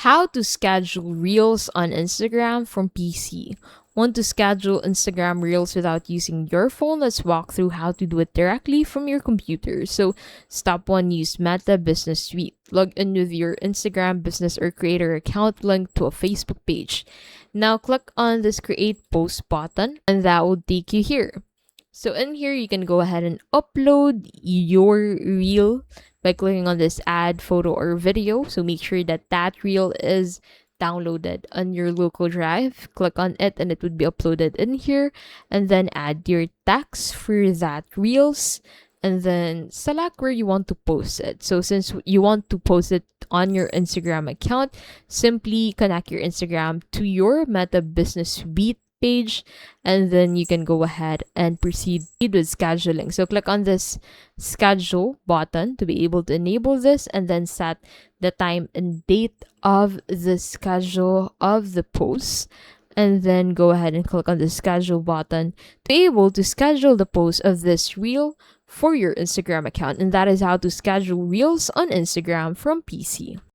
How to schedule Reels on Instagram from PC. Want to schedule Instagram Reels without using your phone? Let's walk through how to do it directly from your computer. So, step 1, use Meta Business Suite. Log in with your Instagram business or creator account linked to a Facebook page. Now, click on this Create Post button, and that will take you here. So in here, you can go ahead and upload your reel by clicking on this add photo or video. So make sure that that reel is downloaded on your local drive. Click on it and it would be uploaded in here. And then add your text for that reels. And then select where you want to post it. So since you want to post it on your Instagram account, simply connect your Instagram to your Meta Business Suite page, and then you can go ahead and proceed with scheduling. So click on this schedule button to be able to enable this, and then set the time and date of the schedule of the post, and then go ahead and click on the schedule button to be able to schedule the post of this reel for your Instagram account. And that is how to schedule reels on Instagram from PC.